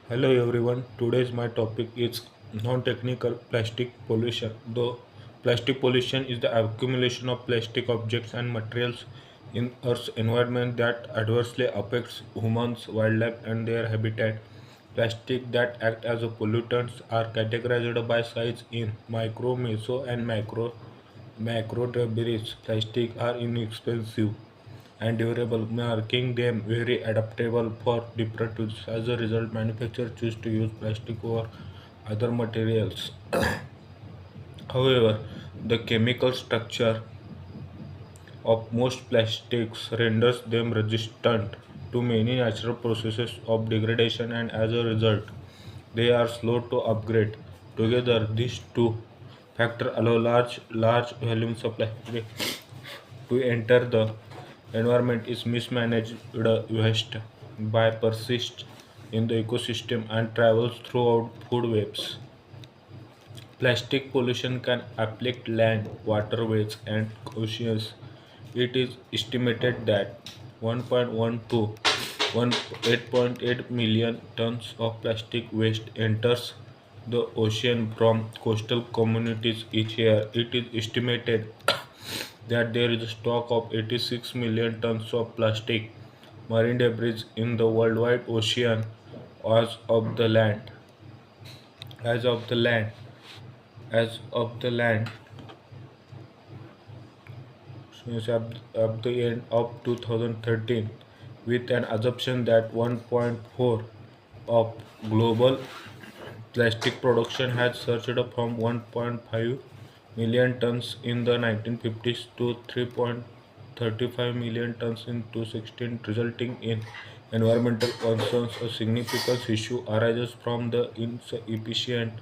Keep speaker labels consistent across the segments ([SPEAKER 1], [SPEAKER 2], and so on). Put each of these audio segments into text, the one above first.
[SPEAKER 1] Hello everyone. Today's my topic is non-technical plastic pollution. Though plastic pollution is the accumulation of plastic objects and materials in Earth's environment that adversely affects humans, wildlife, and their habitat. Plastic that act as a pollutants are categorized by size in micro, meso, and macro debris. Plastic are inexpensive and durable, making them very adaptable for different uses. As a result, manufacturers choose to use plastic over other materials. However, the chemical structure of most plastics renders them resistant to many natural processes of degradation, and as a result, they are slow to upgrade. Together, these two factors allow large volumes of plastic to enter the environment is mismanaged waste by persist in the ecosystem and travels throughout food webs. Plastic pollution can affect land, waterways, and oceans. It is estimated that 1.1 to 8.8 million tons of plastic waste enters the ocean from coastal communities each year. It is estimated that there is a stock of 86 million tons of plastic marine debris in the worldwide ocean as of the land. As of the land. As of the land. Since up the end of 2013, with an assumption that 1.4 of global plastic production has surged from 1.5 million tons in the 1950s to 3.35 million tons in 2016, resulting in environmental concerns. A significant issue arises from the inefficient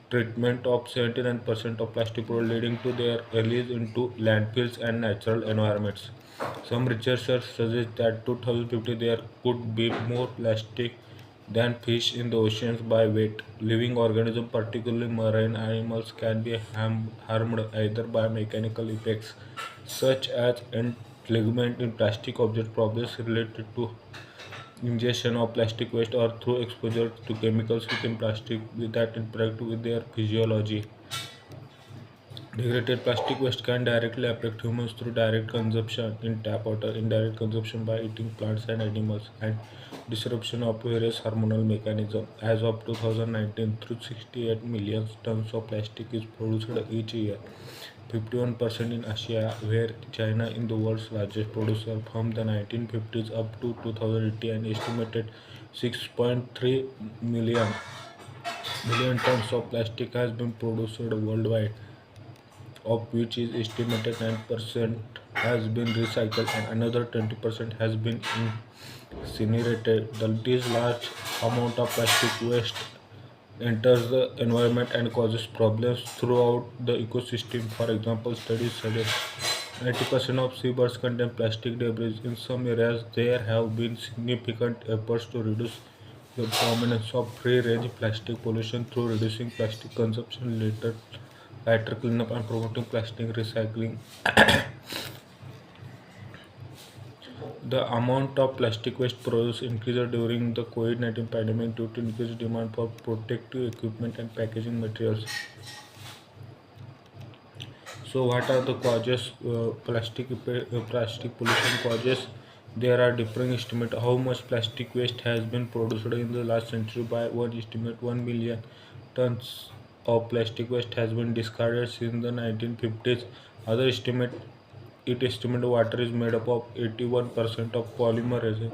[SPEAKER 1] treatment of 79% of plastic products, leading to their release into landfills and natural environments. Some researchers suggest that 2050 there could be more plastic than fish in the oceans by weight. Living organisms, particularly marine animals, can be harmed either by mechanical effects such as entanglement in plastic object problems related to ingestion of plastic waste or through exposure to chemicals within plastic that interact with their physiology. Degraded plastic waste can directly affect humans through direct consumption in tap water, indirect consumption by eating plants and animals, and disruption of various hormonal mechanisms. As of 2019, through 68 million tons of plastic is produced each year. 51% in Asia, where China is the world's largest producer. From the 1950s up to 2018, an estimated 6.3 million tons of plastic has been produced worldwide, of which is estimated 9% has been recycled and another 20% has been incinerated. This large amount of plastic waste enters the environment and causes problems throughout the ecosystem. For example, studies suggest 90% of seabirds contain plastic debris. In some areas, there have been significant efforts to reduce the prominence of free-range plastic pollution through reducing plastic consumption, lighter cleanup, and promoting plastic recycling. The amount of plastic waste produced increased during the COVID-19 pandemic due to increased demand for protective equipment and packaging materials. So, what are the causes? Plastic pollution causes. There are different estimates how much plastic waste has been produced in the last century. By one estimate, 1 million tons of plastic waste has been discarded since the 1950s. Other estimate it estimate water is made up of 81% of polymer resin,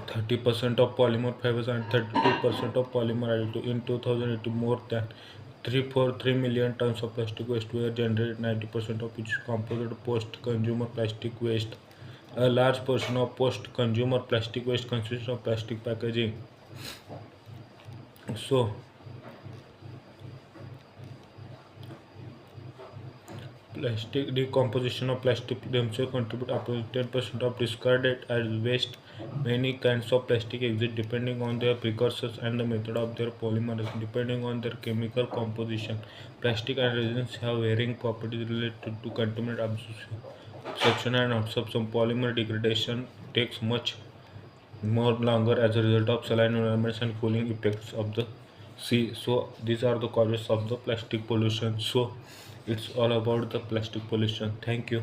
[SPEAKER 1] 30% of polymer fibers, and 32% of polymer additive. In 2018, more than 343 million tons of plastic waste were generated, 90% of which is composite post-consumer plastic waste. A large portion of post-consumer plastic waste consists of plastic packaging. So, plastic decomposition of plastic themselves contribute approximately 10% of discarded as waste. Many kinds of plastic exist depending on their precursors and the method of their polymerization. Depending on their chemical composition, plastic and resins have varying properties related to contaminant absorption and absorption. Polymer degradation takes much more longer as a result of saline environments and cooling effects of the sea. So these are the causes of the plastic pollution. So it's all about the plastic pollution. Thank you.